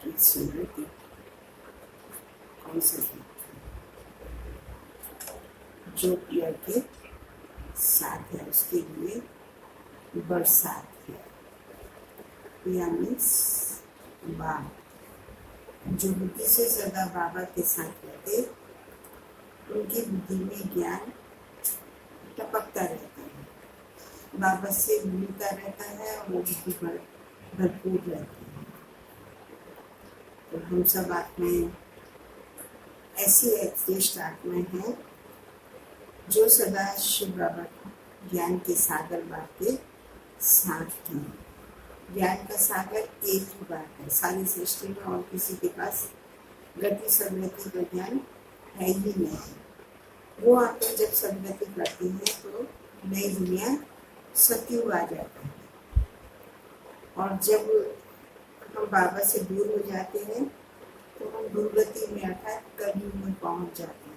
गीत सुन रहे थे। कौन सा गीत? जो पिया के साथ है उसके लिए बरसात है। पिया मीन्स बाप, जो बुद्धि से सदा बाबा के साथ रहते, उनकी बुद्धि में ज्ञान टपकता रहता है, बाबा से मिलता रहता है और वो बुद्धि भरपूर रहती है। तो हम सब आत्माएं ऐसी श्रेष्ठ आत्माएं हैं जो सदा शिव बाबा ज्ञान के सागर बाप के साथ हैं। ज्ञान का सागर एक ही बात है, सारी सृष्टि में और किसी के पास गति सदगति का ज्ञान है ही नहीं। वो आत्मा जब सदगति करती है तो नई दुनिया सतयुग आ जाता है, और जब हम बाबा से दूर हो जाते हैं तो हम दुर्गति में अर्थात कलयुग में पहुंच जाते हैं।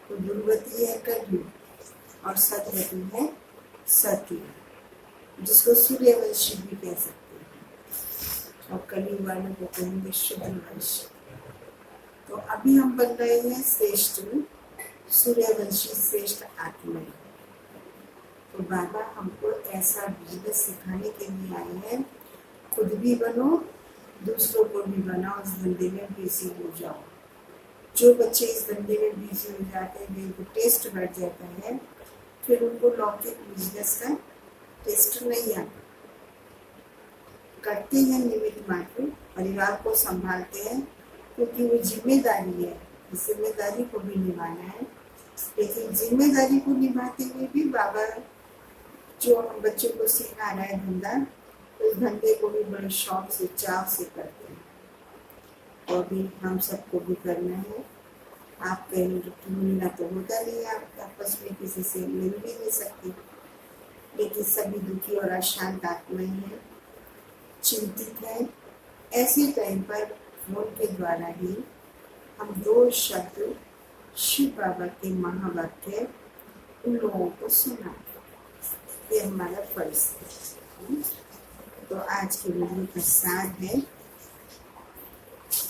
तो दुर्गति है कलयुग और सदगति है सतयुग, जिसको सूर्यवंशी भी कह सकते हैं, और कलयुग वालों को कहेंगे शुभवंशी। तो अभी हम बन रहे हैं श्रेष्ठ सूर्यवंशी श्रेष्ठ आत्मा। तो बाबा हमको ऐसा बिजनेस सिखाने के लिए आए हैं, खुद भी बनो, दूसरों को भी बनाओ, इस धंधे में बिजी हो जाओ। जो बच्चे इस धंधे में बिजी हो जाते हैं, उनको टेस्ट बढ़ जाता है, फिर उनको लौकिक बिजनेस का टेस्ट नहीं आता। करते हैं निमित्त मात्र, परिवार को संभालते हैं क्योंकि वो जिम्मेदारी है, इस जिम्मेदारी को भी निभाना है। लेकिन जिम्मेदारी को निभाते हुए भी बाबा जो हम बच्चों को सिखा रहा है धंधा, उस धंधे को भी बड़े शौक से चाव से करते हैं, और भी हम सबको भी करना है। आप कहेंगे कि मिलना तो होता नहीं, आप आपस में किसी से मिल भी नहीं सकते, लेकिन सभी दुखी और अशांत आत्माएं हैं, चिंतित हैं। ऐसे टाइम पर फोन के द्वारा ही हम 2 शब्द शिव बाबा के महावाक्य उन लोगों को सुना, ये हमारा फर्ज है। तो आज के वीडियो का सार है,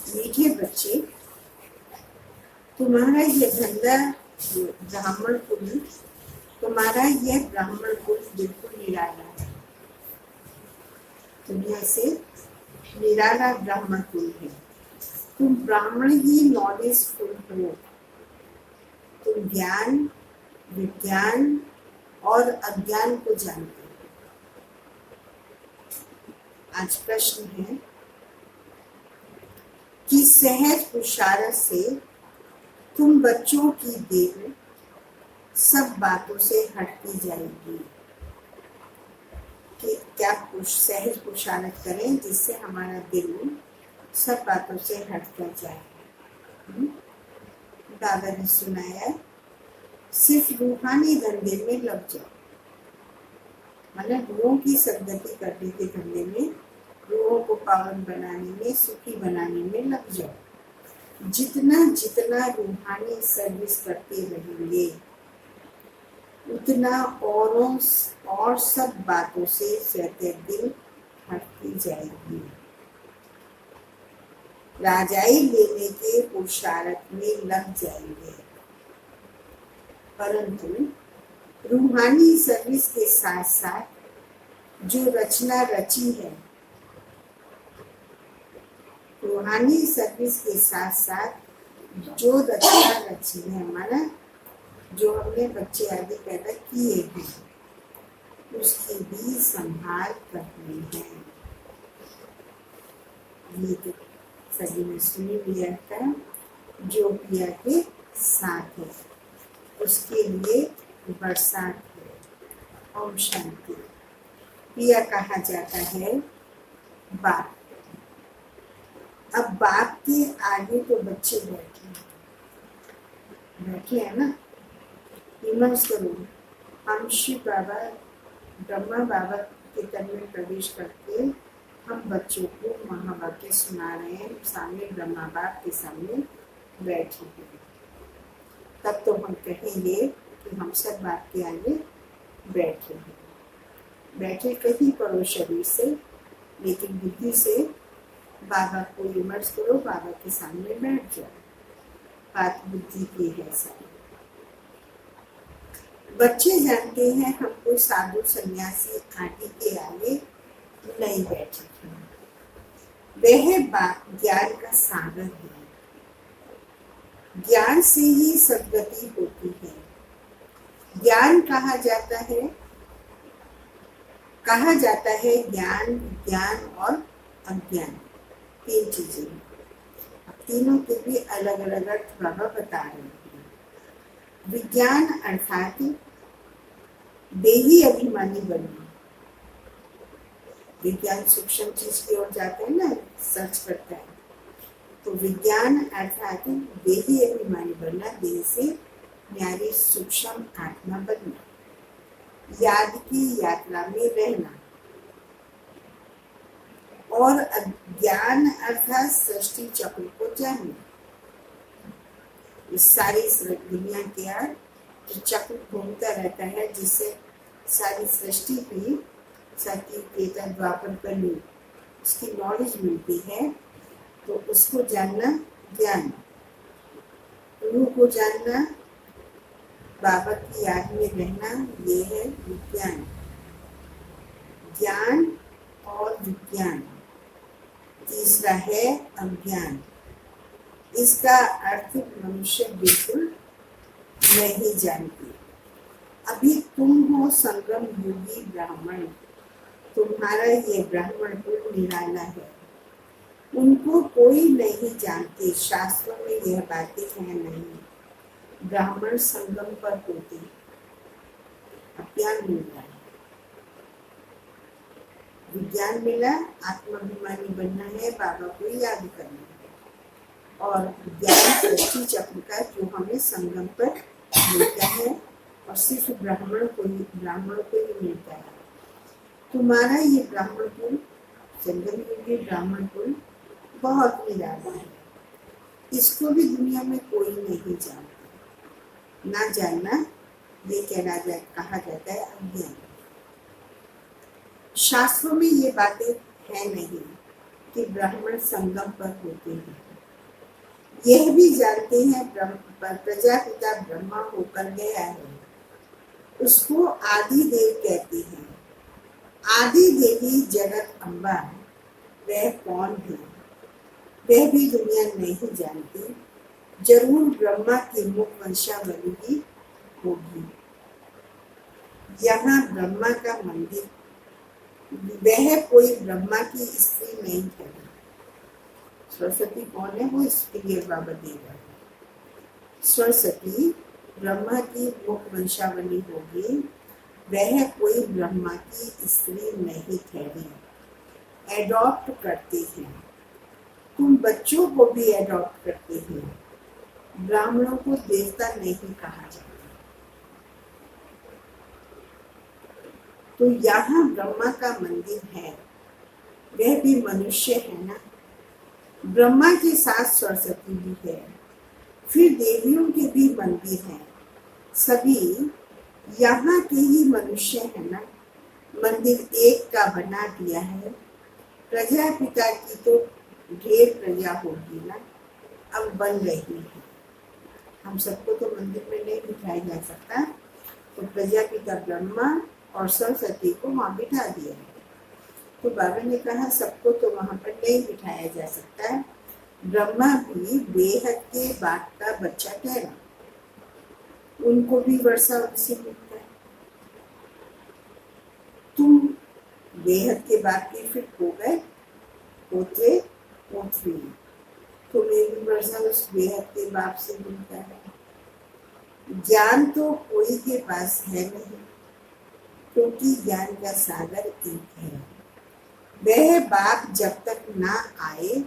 मीठे बच्चे, तुम्हारा ये धंधा ब्राह्मण कुल, तुम्हारा यह ब्राह्मण कुल बिल्कुल निराला है। दुनिया से निराला ब्राह्मण कुल है। तुम ब्राह्मण ही नॉलेजफुल हो। तुम ज्ञान, विज्ञान और अज्ञान को जानते हो। आज प्रश्न है कि सहज पुरुषार्थ से तुम बच्चों की दिल सब बातों से हटती जाएगी। कि क्या सहज पुरुषार्थ करें जिससे हमारा दिल सब बातों से हटकर जाए। दादा ने सुनाया, सिर्फ रूहानी धंधे में लग जाओ, मतलब रूहों की सदगति करने के धंधे में, रूहों को पावन बनाने में, सुखी बनाने में लग जाओ। जितना जितना रूहानी सर्विस करते रहेंगे, उतना औरों और सब बातों से दिल हटती जाएगी। राजाई लेने के पुरुषार्थ में लग जाएंगे, परंतु रूहानी सर्विस के साथ साथ जो रचना रची है, रूहानी सर्विस के साथ साथ जो रचना रची है, माना जो हमने बच्चे आदि पैदा किए हैं, उसकी भी संभाल करनी है। ये तो सभी ने सुनी लिया था, जो पिया के साथ है उसके लिए बरसात है। ओम शांति। पिया कहा जाता है बाप। अब बाप के आगे तो बच्चे बैठे हैं ना। इमर्स करो, हम शिव बाबा ब्रह्मा बाबा के तन में प्रवेश करके हम बच्चों को महावाक्य सुना रहे हैं, सामने ब्रह्मा बाप के सामने बैठे हैं। तब तो हम कहेंगे कि हम सब बाप के आगे बैठे हैं। बैठे कहीं पर हो शरीर से, लेकिन बुद्धि से बाबा को इमर्ज करो, बाबा के सामने बैठ जाओ। बात बुद्धि की है सारी। बच्चे जानते हैं हमको साधु सन्यासी आदि के आगे नहीं बैठे। वह बात ज्ञान का सागर है। ज्ञान से ही सद्गति होती है। ज्ञान कहा जाता है ज्ञान, विज्ञान और अज्ञान, तीन चीजें। तीनों के भी अलग अलग अर्थ बाबा बता रहे हैं। विज्ञान अर्थात देही अभिमानी बनना। विज्ञान सूक्ष्म चीज की ओर जाते हैं ना, सर्च करता है। तो विज्ञान अर्थात देही अभिमानी बनना, देह से न्यारी सूक्ष्म आत्मा बनना, याद की यात्रा में रहना। और ज्ञान अर्थात सृष्टि चक्र को जानना। इस सारी दुनिया के जो चक्र घूमता रहता है, जिससे सारी सृष्टि की सत्य त्रेता द्वापर कलयुग उसकी नॉलेज मिलती है, तो उसको जानना ज्ञान। गुरु को जानना, बाबा की याद में रहना, ये है विज्ञान। ज्ञान और विज्ञान। तीसरा है अज्ञान। इसका अर्थ मनुष्य बिल्कुल नहीं जानती। अभी तुम हो संगम योगी ब्राह्मण, तुम्हारा ये ब्राह्मण कुल निराला है। उनको कोई नहीं जानते, शास्त्रों में यह बातें हैं नहीं। ब्राह्मण संगम पर होते। अब ज्ञान मिल रहा है, विज्ञान मिला, आत्माभिमानी बनना है, बाबा को याद करना है। और ज्ञान सृष्टि चक्र का जो हमें संगम पर मिलता है, और सिर्फ ब्राह्मण को ही मिलता है। तुम्हारा ये ब्राह्मण कुल, संगम योगी ब्राह्मण कुल बहुत निराला है। इसको भी दुनिया में कोई नहीं जानता। ना जानना ये कहा जाता है अज्ञान। शास्त्रों में ये बातें है नहीं कि ब्राह्मण संगम पर होते हैं। यह भी जानते हैं प्रजापिता ब्रह्मा होकर गया है, उसको आदि देव कहते हैं। आदि देवी जगत अम्बा, वह कौन है वह भी दुनिया नहीं जानती। जरूर ब्रह्मा की मुख वंशावली ही होगी। यहाँ ब्रह्मा का मंदिर, वह कोई ब्रह्मा की स्त्री नहीं है। सरस्वती कौन है, वो इसके लिए बाबा दे रहा है। सरस्वती ब्रह्मा की मुख वंशावली होगी, वह कोई ब्रह्मा की स्त्री नहीं ठहरी। एडॉप्ट करते हैं, तुम बच्चों को भी एडॉप्ट करते हैं। ब्राह्मणों को देवता नहीं कहा जाता। तो यहाँ ब्रह्मा का मंदिर है, वह भी मनुष्य है ना। ब्रह्मा के साथ सरस्वती भी है, फिर देवियों के भी मंदिर हैं। सभी यहाँ के ही मनुष्य है ना। मंदिर एक का बना दिया है। प्रजापिता की तो ढेर प्रजा होगी ना, अब बन रही है। हम सबको तो मंदिर में नहीं बिठाया जा सकता, तो प्रजापिता ब्रह्मा और सरस्वती को वहां बिठा दिया है। तो बाबा ने कहा सबको तो वहां पर नहीं बिठाया जा सकता। ब्रह्मा भी बेहद के बाप का बच्चा ठहरा, उनको भी वर्षा उनसे मिलता है। तुम बेहद के बाप की फिर हो गए पोते पोत्री, तुम्हें भी वर्षा उस बेहद के बाप से मिलता है। ज्ञान तो कोई के पास है नहीं, क्योंकि ज्ञान का सागर एक है। वह बाप जब तक ना आए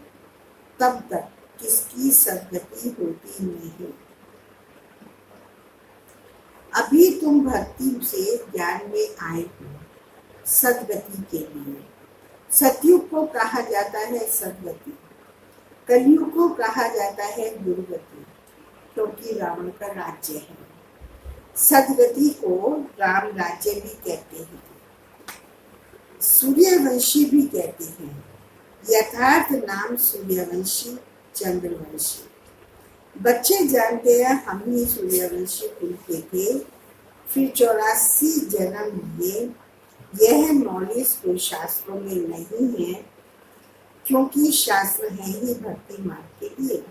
तब तक किसकी सद्गति होती नहीं। अभी तुम भक्ति से ज्ञान में आए हो सद्गति के लिए। सतयुग को कहा जाता है सद्गति, कलयुग को कहा जाता है दुर्गति, क्योंकि रावण का राज्य है। सद्गति को राम राज्य भी कहते हैं, सूर्यवंशी भी कहते हैं। यथार्थ नाम सूर्यवंशी चंद्रवंशी। बच्चे जानते हैं हम ही सूर्यवंशी कुल के थे, फिर 84 जन्म लिए। यह नॉलेज कोई शास्त्रों में नहीं है, क्योंकि शास्त्र है ही भक्ति मार्ग के लिए।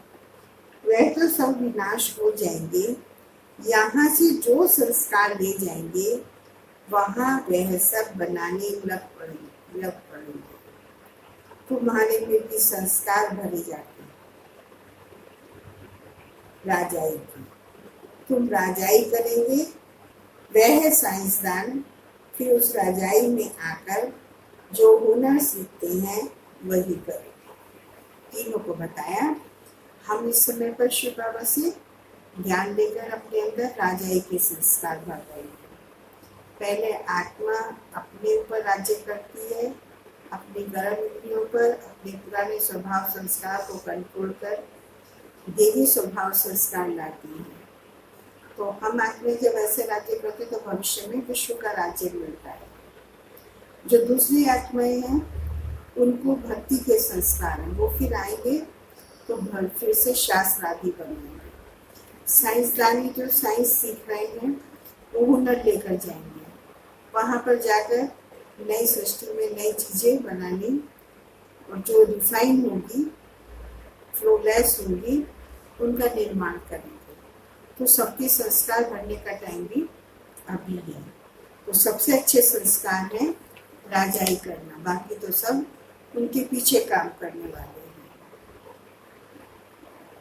वह तो सब विनाश हो जाएंगे, यहाँ से जो संस्कार ले जाएंगे वहाँ वह सब बनाने लग पड़ेंगे। तुम्हारे में भी संस्कार भरे जाते हैं राजाई की। तुम राजाई करेंगे, वह साइंसदान फिर उस राजाई में आकर जो हुनर सीखते हैं वही करेंगे। तीनों को बताया। हम इस समय पर शिव बाबा से ज्ञान लेकर अपने अंदर राजाई के संस्कार भर रहे हैं। पहले आत्मा अपने ऊपर राज्य करती है, अपनी गर्म इंद्रियों पर अपने पुराने स्वभाव संस्कार को कंट्रोल कर देवी स्वभाव संस्कार लाती है। तो हम आत्मा जब ऐसे राज्य करते तो भविष्य में विश्व का राज्य मिलता है। जो दूसरी आत्माएं हैं उनको भक्ति के संस्कार हैं, वो फिर आएंगे तो फिर से शास्त्रादि बनेंगे। साइंसदानी जो साइंस सीख रहे हैं वो हुनर लेकर जाएंगे, वहाँ पर जाकर नई सृष्टि में नई चीज़ें बनानी, और जो रिफाइन होगी फ्लोलेस होगी उनका निर्माण करेंगे। तो सबके संस्कार भरने का टाइम भी अभी है। तो सबसे अच्छे संस्कार है राजाई करना, बाकी तो सब उनके पीछे काम करने वाले हैं।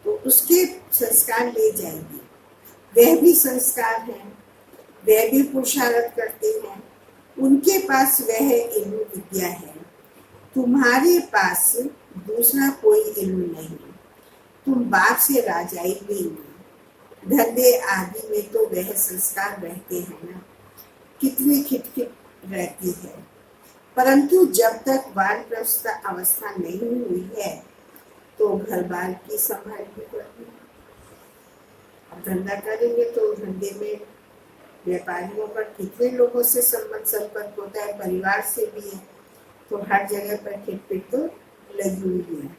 तो उसके संस्कार ले जाएंगे। वह भी संस्कार हैं, वह भी पुरुषार्थ करते हैं, उनके पास वह इल्म विद्या है। तुम्हारे पास दूसरा कोई इल्म नहीं। तुम बाप से राजाई लेंगे, धंधे आदि में तो वह संस्कार रहते हैं ना, कितनी खिटखिट रहती है। परंतु जब तक वानप्रस्थ अवस्था नहीं हुई है तो घर बार की संभाल भी करनी है। अब धंधा करेंगे तो धंधे में व्यापारियों पर कितने लोगों से संपर्क होता है, परिवार से भी है। तो हर जगह पर खिटपिट तो लगी हुई है,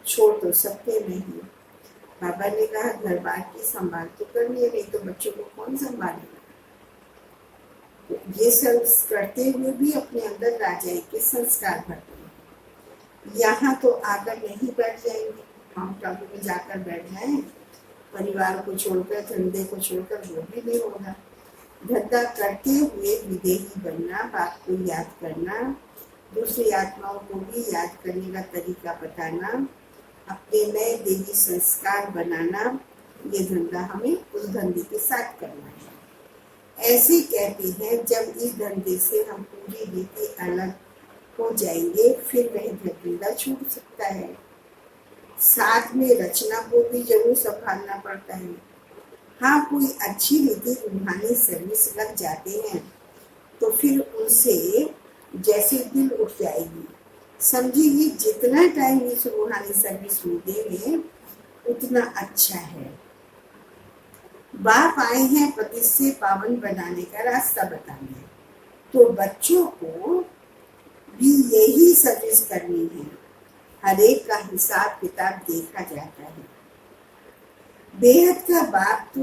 छोड़ तो सकते नहीं। बाबा ने कहा घर बार की संभाल तो करनी है, नहीं तो बच्चों को कौन संभालेगा। तो ये सब करते हुए भी अपने अंदर राजाई के संस्कार भरते हैं। यहाँ तो आकर नहीं बैठ जाएंगे, माउंट आबू में जाकर बैठ जाए, परिवार को छोड़कर धंधे को छोड़कर, वो भी नहीं होगा। धंधा करते हुए विदेही बनना, बाप को याद करना, दूसरी आत्माओं को भी याद करने का तरीका बताना, अपने नए देवी संस्कार बनाना, ये धंधा हमें उस धंधे के साथ करना है। ऐसे कहते हैं जब इस धंधे से हम पूरी रीति अलग हो जाएंगे फिर वह धंधा छूट सकता है। साथ में रचना को भी जरूर संभालना पड़ता है। हाँ, कोई अच्छी रीति रूहानी सर्विस लग जाते हैं तो फिर उनसे जैसे दिल उठ जाएगी। समझिए जितना टाइम इस रूहानी सर्विस में देंगे उतना अच्छा है। बाप आए हैं पति से पावन बनाने का रास्ता बताने, तो बच्चों को भी यही सर्विस करनी है। हर एक का हिसाब किताब देखा जाता है। बेहद का बाप तो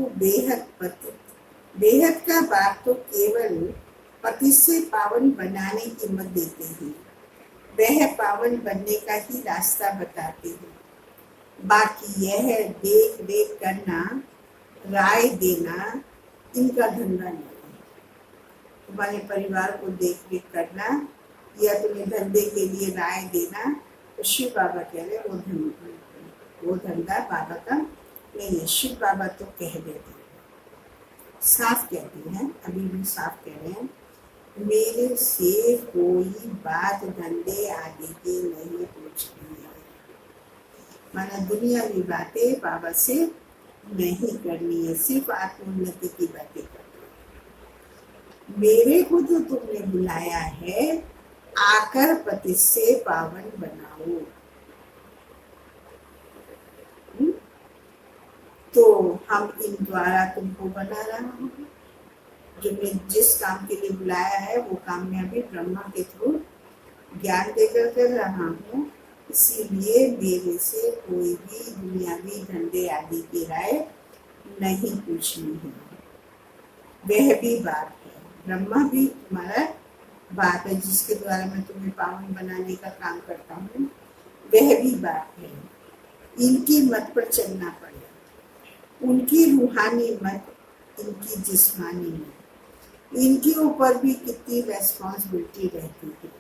बेहद का बाप तो केवल पति से पावन बनाने की हिम्मत देते हैं, वह पावन बनने का ही रास्ता बताते हैं। बाकी यह देख रेख करना, राय देना, इनका धंधा नहीं है। तुम्हारे परिवार को देख रेख करना या तुम्हें धंधे के लिए राय देना, तो शिव बाबा कह रहे वो धंधा बाबा का नहीं है। शिव बाबा तो कह देते हैं, साफ कहते हैं, अभी भी साफ कह रहे हैं, मेरे से कोई बात धंधे आदि की नहीं पूछनी है। माना दुनियावी बातें बाबा से नहीं करनी है, सिर्फ आत्मोन्नति की बातें करनी है। मेरे को तो तुमने बुलाया है, आकर पति से पावन बनाओ। तो हम इन द्वारा तुमको बना रहा हूँ। जो मैं जिस काम के लिए बुलाया है वो काम मैं अभी ब्रह्मा के थ्रू ज्ञान देकर कर रहा हूँ। इसीलिए मेरे से कोई भी दुनियावी धंधे आदि की राय नहीं पूछनी है। वह भी बाप है, ब्रह्मा भी तुम्हारा बाप है, जिसके द्वारा मैं तुम्हें पावन बनाने का काम करता हूँ, वह भी बाप है। इनकी मत पर चलना पड़ेगा, उनकी रूहानी मत, इनकी जिस्मानी मत, इनके ऊपर भी कितनी रेस्पॉन्सिबिलिटी रहती है।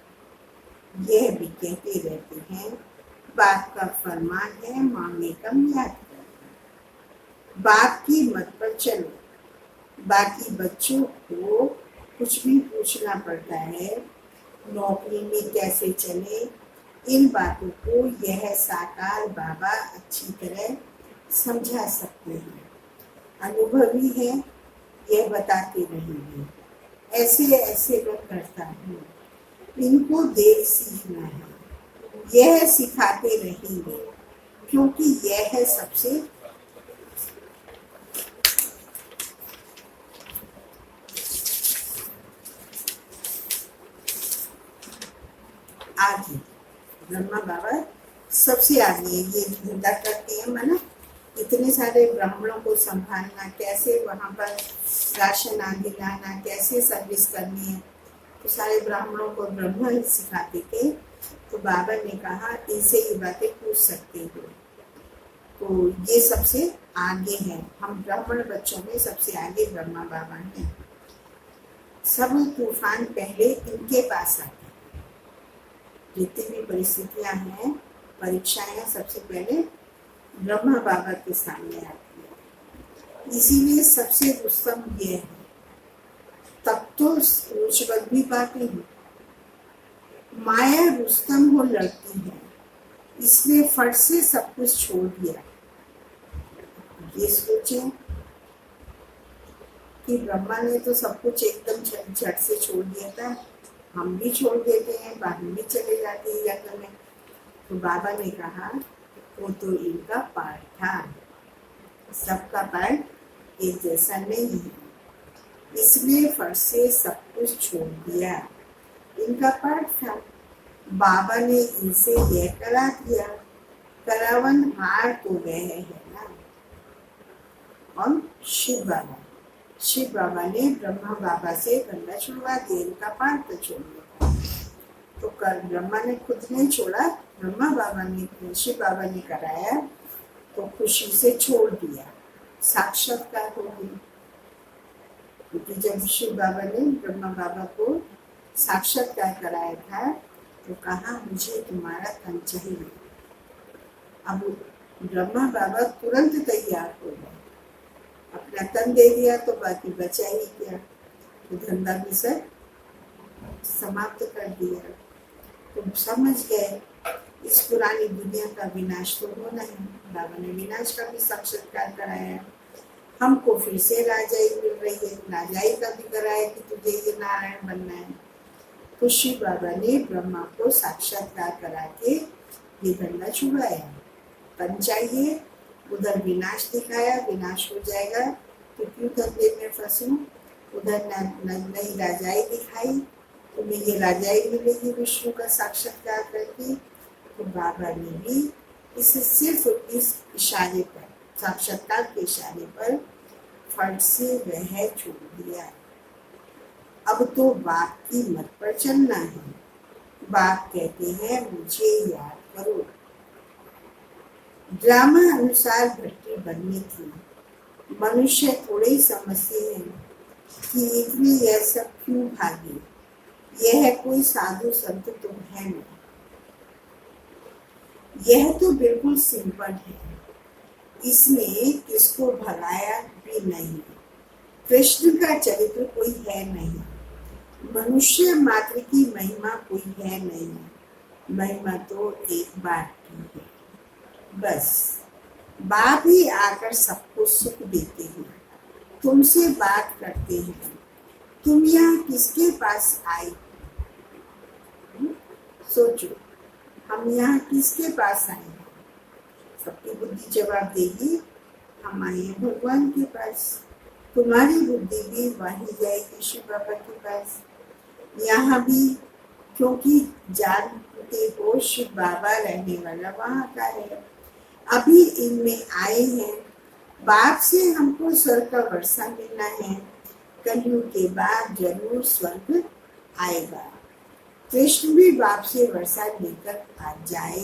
यह भी कहते रहते हैं बाप का फरमान है मांगे कम याद करना। बाप की मत पर चलो। बाकी बच्चों को कुछ भी पूछना पड़ता है, नौकरी में कैसे चले, इन बातों को यह साकार बाबा अच्छी तरह समझा सकते हैं। अनुभवी है, यह बताते रहेंगे। ऐसे ऐसे मैं करता हूँ, इनको देख सीखना है। यह सिखाते रहेंगे, क्योंकि यह सबसे आगे, ब्रह्मा बाबा सबसे आगे ये धंधा करते हैं। माना इतने सारे ब्राह्मणों को संभालना, कैसे वहाँ पर राशन आदि लाना, कैसे सर्विस करनी है, तो सारे ब्राह्मणों को ब्रह्मा ही सिखाते थे। तो बाबा ने कहा इनसे ये बातें पूछ सकते हो। तो ये सबसे आगे है, हम ब्राह्मण बच्चों में सबसे आगे ब्रह्मा बाबा हैं। सब तूफान पहले इनके पास आते, जितनी भी परिस्थितियां हैं, परीक्षाएं सबसे पहले ब्रह्मा बाबा के सामने आती है। इसीलिए सबसे रुस्तम ये है। तब तो रुचवत भी पाती है। माया रुस्तम हो लड़ती है, इसलिए फट से सब कुछ छोड़ दिया। ये सोचे कि ब्रह्मा ने तो सब कुछ एकदम झट से छोड़ दिया था, हम भी छोड़ देते हैं, हम भी चले जाते हैं जंगल में। तो बाबा ने कहा वो तो इनका पार्ट था, सबका पार्ट एक जैसा नहीं है, इसलिए फट से सब कुछ छोड़ दिया। इनका पार्ट था, बाबा ने इनसे यह करा दिया। करावन हार तो वह है ना। और शिव बाबा ने ब्रह्मा बाबा से गंगा छुड़वा दिया, इनका पार्ट तो छोड़ दिया। तो कर ब्रह्मा ने खुद नहीं छोड़ा, ब्रह्मा बाबा ने, शिव बाबा ने कराया, तो खुशी से छोड़ दिया। साक्षात्कार हो गई, क्योंकि जब शिव बाबा ने ब्रह्मा बाबा को साक्षात्कार कराया था तो कहा मुझे तुम्हारा तन चाहिए। अब ब्रह्मा बाबा तुरंत तैयार हो गए, अपना तन दे दिया तो बाकी बचा ही क्या, तो धंधा भी सब समाप्त कर दिया। तो समझ गए इस पुरानी दुनिया का विनाश तो होना है। बाबा ने विनाश का भी साक्षात्कार कराया, हमको फिर से राजाई मिल रही है, राजाई का भी कराया कि तुझे ये नारायण बनना है। तो शिव बाबा ने ब्रह्मा को साक्षात्कार करा के ये धंधा छुड़ाया। तन चाहिए, उधर विनाश दिखाया, विनाश हो जाएगा तो क्यों धंधे में फंसूं, उधर नई राजाई दिखाई, तुम्हें ये राजाई मिलेगी विष्णु का साक्षात्कार करके। तो बाबा ने भी इसे सिर्फ इस इशारे पर, साक्षात्कार के इशारे पर फट से वह छोड़ दिया। अब तो बाप की मत पर चलना है। बाप कहते हैं मुझे याद करो। ड्रामा अनुसार भट्टी बननी थी। मनुष्य थोड़े ही समझते हैं कि इतनी यह सब क्यों भागे, यह कोई साधु संत तो है नहीं। यह तो बिल्कुल सिंपल है, इसमें किसको भगाया भी नहीं। कृष्ण का चरित्र कोई है नहीं, मनुष्य मात्र की महिमा कोई है नहीं। महिमा तो एक बार की है, बस बाप ही आकर सबको सुख देते हैं, तुमसे बात करते हैं। तुम यहाँ किसके पास आए? सोचो, हम यहाँ किसके पास आए हैं? सबकी बुद्धि जवाब देगी हम आए हैं भगवान के पास। तुम्हारी बुद्धि भी वहीं जाएगी शिव बाबा के पास। यहाँ भी क्योंकि जानते हो शिव बाबा रहने वाला वहाँ का है। अभी इनमें आए हैं, बाप से हमको स्वर्ग का वर्षा मिलना है। कलयुग के बाद जरूर स्वर्ग आएगा। कृष्ण भी बाप से वर्षा लेकर आ जाए,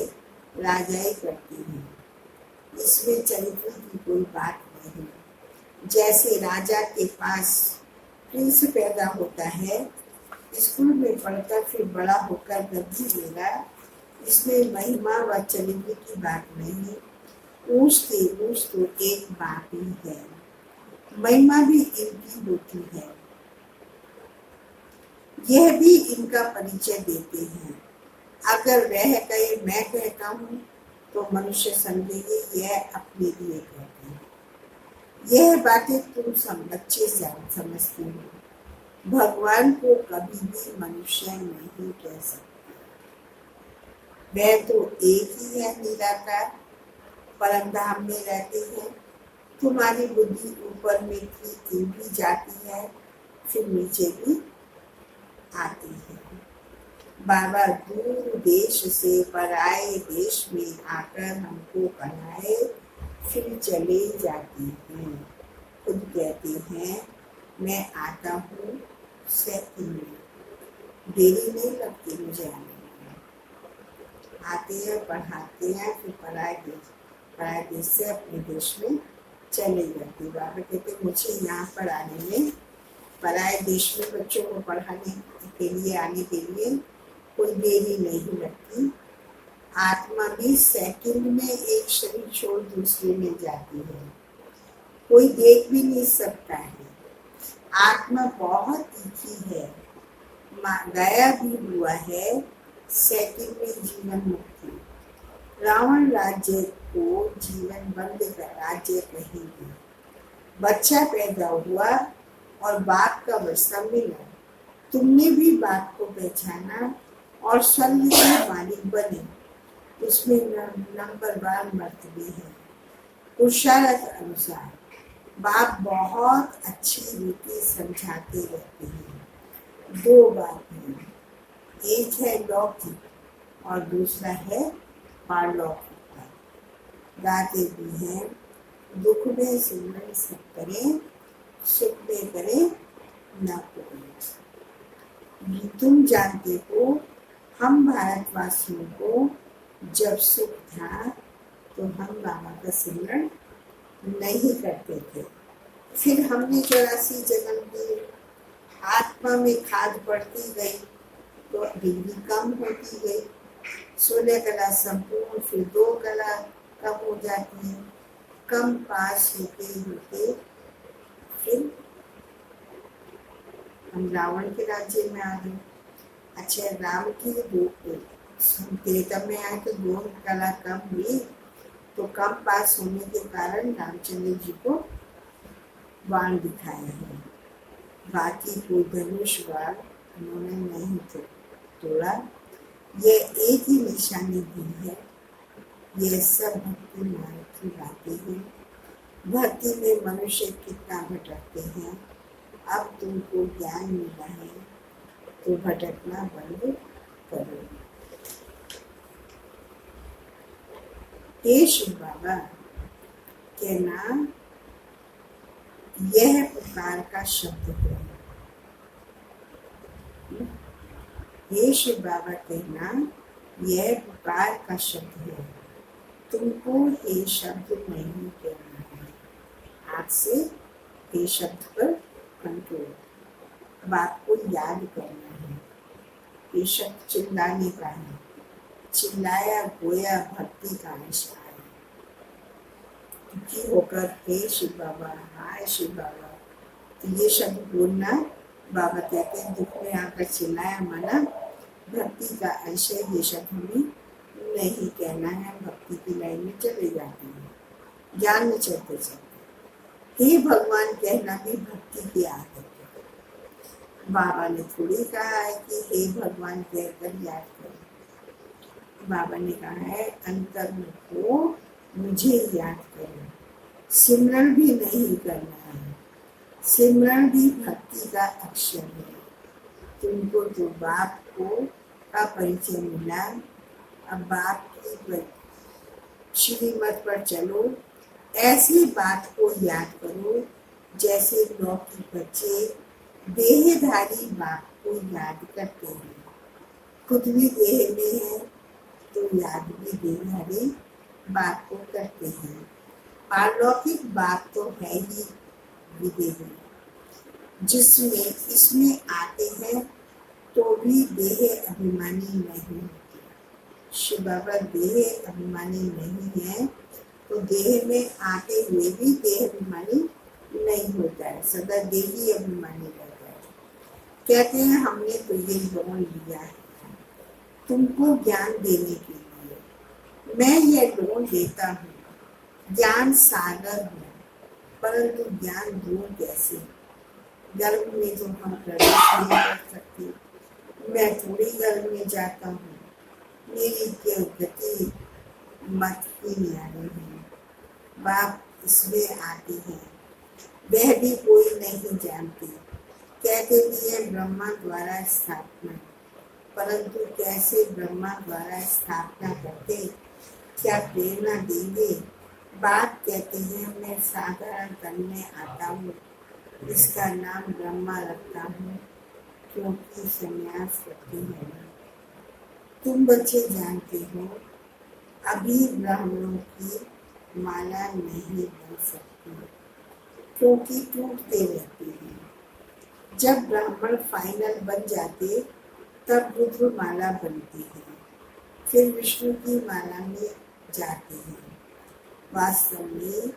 राजाई करती है। इसमें चरित्र की कोई बात नहीं। जैसे राजा के पास प्रिंस पैदा होता है, स्कूल में पढ़कर फिर बड़ा होकर गद्दी लेगा, इसमें महिमा व चरित्र की बात नहीं। ऊंच तो एक बात ही है, महिमा भी इनकी होती है। यह भी इनका परिचय देते हैं। अगर वह कहे मैं कहता हूँ तो मनुष्य समझेंगे यह अपने लिए कहते हैं। यह बातें तुम सब बच्चे समझते हो। भगवान को कभी भी मनुष्य नहीं कह सकते। वह तो एक ही है, निराकार, परम धाम में रहते हैं। तुम्हारी बुद्धि ऊपर में थी, भी जाती है, फिर नीचे भी आती है। बाबा दूर देश से पराए देश में आकर हमको पढ़ाए, फिर चले जाती हैं। खुद कहते हैं मैं आता हूँ सेकंड में, देरी नहीं लगती मुझे आने में। आते हैं, पढ़ाते हैं, फिर पराए देश से अपने देश में चले जाते। बाबा कहते मुझे यहाँ पर आने में, पराए देश में बच्चों को पढ़ाने के लिए आने के लिए कोई देरी नहीं लगती। आत्मा भी सेकंड में एक शरीर छोड़ दूसरे में जाती है, कोई देख भी नहीं सकता है। आत्मा बहुत तीखी है, गया भी हुआ है सेकंड में जीवन मुक्ति। रावण राज्य को जीवन बंद का राज्य कहेंगे। बच्चा पैदा हुआ और बाप का वर्षा मिला, तुमने भी बाप को पहचाना और स्वर्ग के मालिक बने। उसमें नंबरवार मर्तबे है। पुरुषार्थ अनुसार बाप बहुत अच्छी रीति समझाते रहते हैं। दो बात है, एक है लौकिक और दूसरा है पारलौकिक। गाते भी हैं दुख में सिमरन सब करें, सुख में करें न कोई। तुम जानते हो हम भारतवासियों को जब सुख था तो हम बाबा का सिमरन नहीं करते थे। फिर हमने 84 जन्म दिए, आत्मा में खाद बढ़ती गई तो डिग्री कम होती गई। 16 कला संपूर्ण, फिर 2 कला कम हो जाती है। कम पास होते होते फिर हम रावण के राज्य में आ गए। अच्छा, राम की त्रेता में आए तो 2 कला कम हुई, तो कम पास होने के कारण रामचंद्र जी को बाण दिखाया है। बाकी कोई धनुष बाण उन्होंने नहीं तोड़ा। यह एक ही निशानी दी है। यह सब भक्ति मार्ग की बातें हैं। भक्ति में मनुष्य कितना भटकते हैं। अब तुमको ज्ञान मिला है तो भटकना बंद करो। हे शिव बाबा कहना यह पुकार का शब्द है। हे शिव बाबा कहना यह पुकार का शब्द है। तुमको हे शब्द नहीं कहना है। आज से हे शब्द पर कंट्रोल। अब आपको याद करना है। ये शब्द चिल्लाने का है। चिल्लाया गोया भक्ति का अंश आया। दुखी होकर हे शिव बाबा, हाय शिव बाबा, तो ये शब्द बोलना। बाबा कहते हैं दुख में आकर चिल्लाया माना भक्ति का अंश है। ये शब्द हमें नहीं कहना है। भक्ति की लाइन में चले जाते हैं, ज्ञान में चलते चलते। हे भगवान कहना भी भक्ति की आदत है। बाबा ने थोड़ी कहा है कि हे भगवान कहकर याद करो। बाबा ने कहा है अंतर को मुझे याद करो। सिमरन भी नहीं करना है। सिमरन भी भक्ति का अक्षर है। तुमको तो बाप को का परिचय मिला। अब बाप की श्रीमत पर चलो। ऐसी बात को याद करो जैसे लौकिक बच्चे देहधारी बाप को याद करते हैं। खुद भी देह में है तो याद भी देहधारी बाप को करते हैं। पारलौकिक बाप तो है ही विदेही, जिसमें इसमें आते हैं तो भी देह अभिमानी नहीं होते। शिव बाबा देह अभिमानी नहीं है तो देह में आते हुए भी देह अभिमानी नहीं होता है, सदा देही अभिमानी रहता है। कहते हैं हमने तो ये लोन लिया है तुमको ज्ञान देने के लिए, मैं ये लोन देता हूँ, ज्ञान सागर हूँ, परंतु ज्ञान दूर कैसे? गर्भ में तो हम प्रवेश नहीं कर सकते, मैं थोड़ी गर्भ में जाता हूँ, मेरी केवल गति मत ही न्यारे है। बाप इसमें आते हैं, वह भी कोई नहीं जानते। कहते भी है ब्रह्मा द्वारा स्थापना, परंतु कैसे ब्रह्मा द्वारा स्थापना करते, क्या प्रेरणा देंगे? बाप कहते हैं मैं साधारण तन में आता हूँ, इसका नाम ब्रह्मा रखता हूँ क्योंकि संन्यास करते हैं। तुम बच्चे जानते हो अभी ब्राह्मणों की माला नहीं बन सकती क्योंकि टूटते रहते हैं। जब ब्राह्मण फाइनल बन जाते तब रुद्र माला बनती है, फिर विष्णु की माला में जाते हैं। वास्तव में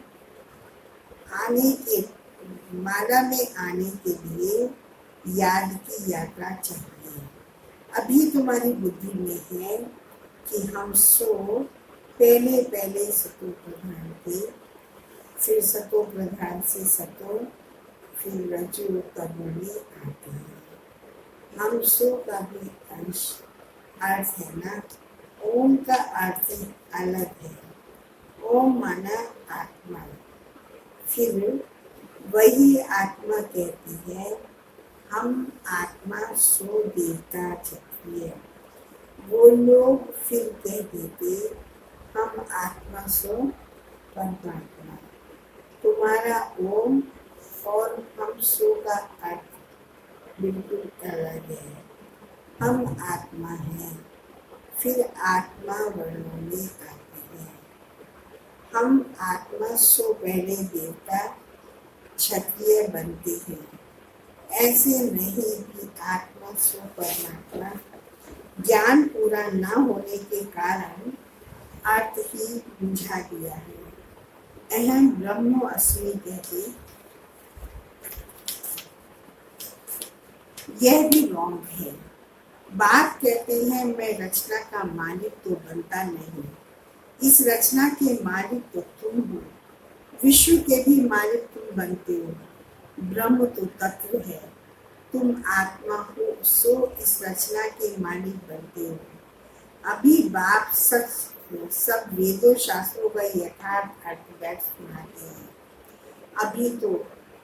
आने के माला में आने के लिए याद की यात्रा चाहिए। अभी तुम्हारी बुद्धि में है कि हम पहले पहले सतो प्रधान थे, फिर सतो प्रधान से सतो, फिर रजो तमो में आते हैं। हम का भी अंश अर्थ है ना, ओम का अर्थ अलग है। ओम माना आत्मा, फिर वही आत्मा कहती है हम आत्मा सो देवता क्षत्रिय। वो लोग फिर कह देते हम आत्मा सो परमात्मा। तुम्हारा ओम और हम सो का अर्थ बिल्कुल अलग है। हम आत्मा हैं, फिर आत्मा वर्णों में आते हैं। हम आत्मा सो पहले देवता क्षत्रिय बनते हैं। ऐसे नहीं कि आत्मा सो परमात्मा। ज्ञान पूरा न होने के कारण अर्थ ही बुझा दिया है। अहम ब्रह्म अस्मि कहते यह भी रॉन्ग है। बात कहते हैं मैं रचना का मालिक तो बनता नहीं, इस रचना के मालिक तो तुम हो। विश्व के भी मालिक तुम बनते हो। ब्रह्म तो तत्व है, तुम आत्मा हो, सो इस रचना के मालिक बनते हो। अभी बाप सब वेदों शास्त्रों का यथार्थ अर्थ बैठ सुनाते हैं। अभी तो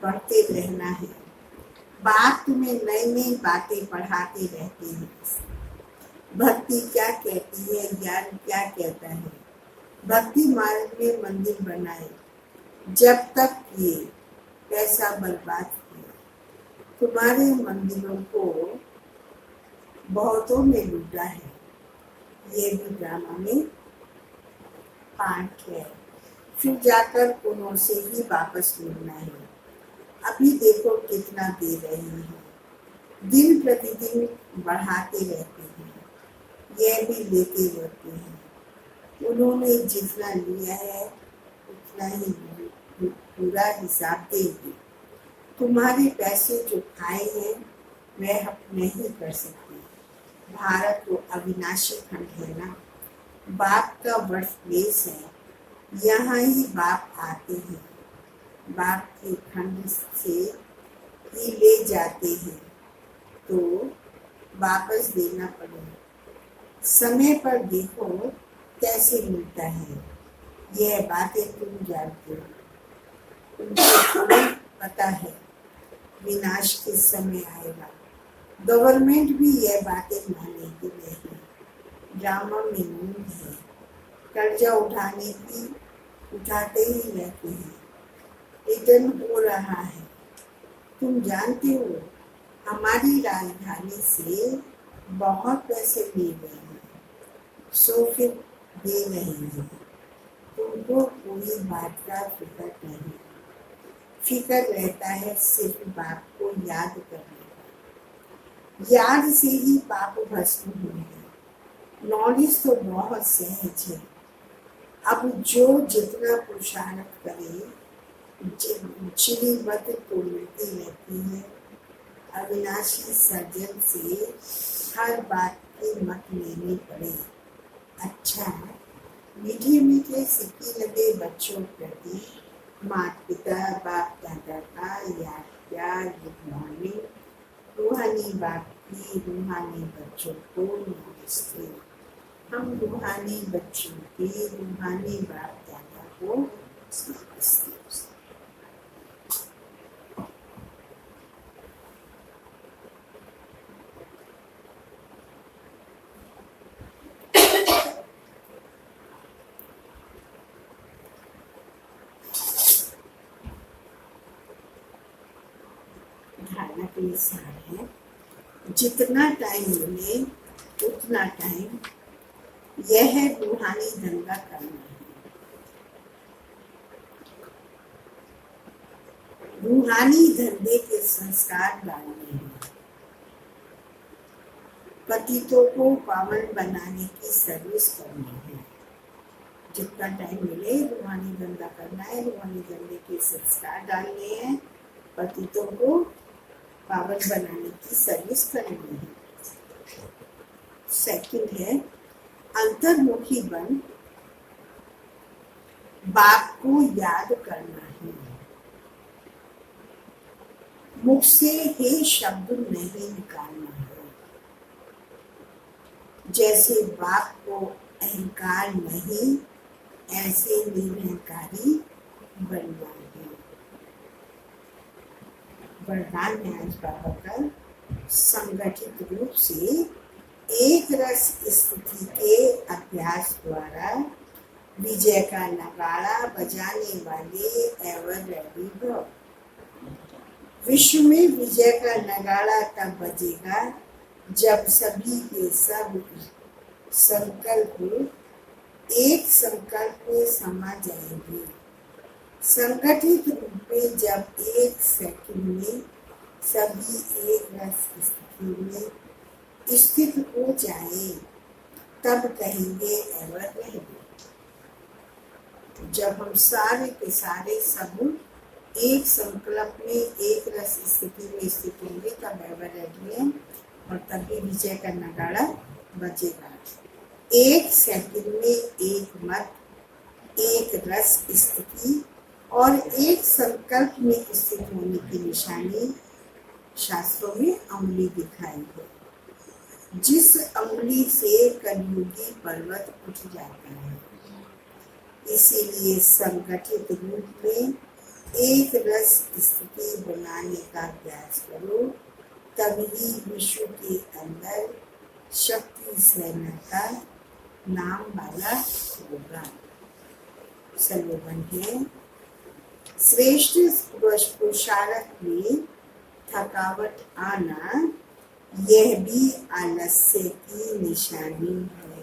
पढ़ते रहना है। बाप तुम्हें नई नई बातें पढ़ाते रहते हैं। भक्ति क्या कहती है, ज्ञान क्या कहता है। भक्ति मार्ग में मंदिर बनाए, जब तक किए पैसा बर्बाद किया। तुम्हारे मंदिरों को बहुतों ने लूटा है। ये भी ड्रामा में पार्ट है। फिर जाकर उन्हों से ही वापस मिलना है। अभी देखो कितना दे रहे हैं, दिन प्रतिदिन बढ़ाते रहते हैं, यह भी लेते रहते हैं। उन्होंने जितना लिया है उतना ही पूरा हिसाब देंगे। तुम्हारे पैसे जो खाए हैं वह आप नहीं कर सकते। भारत तो अविनाशी खंड है ना, बाप का बर्थ प्लेस है, यहाँ ही बाप आते हैं। बाप के खंड से ही ले जाते हैं तो वापस देना पड़ेगा। समय पर देखो कैसे मिलता है। यह बातें तुम जानते हो, तुमको पता है विनाश किस समय आएगा। गवर्नमेंट भी यह बातें मानेगी नहीं। ड्रामा में नींद है, कर्जा उठाने की उठाते ही रहते हैं। रिटर्न हो रहा है। तुम जानते हो हमारी राजधानी से बहुत पैसे ले गए हैं, सो फिर दे रहे हैं। तुमको कोई बात का फिक्र नहीं, फिक्र रहता है सिर्फ बाप को याद करने का। याद से ही पाप भस्म होंगे। नॉलेज तो बहुत सहज है। अब जो जितना पुरुषार्थ करे चिड़ी बद तो मिलती रहती है। अविनाशी सर्जन से हर बात की मत लेनी पड़े। अच्छा, मीठे मीठे सिक्के लगे बच्चों प्रति माता पिता बाप दादा का याद प्यार गुड मॉर्निंग। रूहानी बाप की रूहानी बच्चों को नमस्ते। हम रूहानी बच्चों के रूहानी बाप दादा को नमस्ते। धारणा के लिए सार है, जितना टाइम मिले उतना टाइम यह रूहानी धंधा करना है। रूहानी धंधे के संस्कार डालने हैं। पतितों को पावन बनाने की सर्विस करनी है। जितना टाइम मिले रूहानी धंधा करना है, रूहानी धंधे के संस्कार डालने हैं, पतितों को पावन बनाने की सर्विस करनी है। सेकंड है अंतर्मुखी बन बाप को याद करना है। मुख से हे शब्द नहीं निकालना है। जैसे बाप को अहंकार नहीं, ऐसे निरहंकारी बनना है। वरदान है आज बाबा का, संगठित रूप से एक रस स्थिति के अभ्यास द्वारा विजय का नगाड़ा बजाने वाले एवर रेडी भव। विश्व में विजय का नगाड़ा तब बजेगा जब सभी के सब संकल्प एक संकल्प में समा जाएंगे। संगठित रूप में जब एक सेकंड में सभी एक रस स्थिति में स्थित हो जाए तब कहेंगे एवर रेडी। जब हम सारे के सारे सब एक संकल्प में एक रस स्थिति में स्थित होंगे तब एवर रेडी है और तभी विजय का नगाड़ा बजेगा। एक सेकंड में एक मत, एक रस स्थिति और एक संकल्प में स्थित होने की निशानी शास्त्रों में अंगुली दिखाई है। जिस अंगुली से कलयुगी पर्वत उठ जाता है। इसीलिए संगठित रूप में एक रस स्थिति बनाने का अभ्यास करो, तभी विश्व के अंदर शक्ति सेना का नाम वाला होगा। स्लोगन है, श्रेष्ठ पुरुषार्थ में थकावट आना यह भी आलस्य की निशानी है।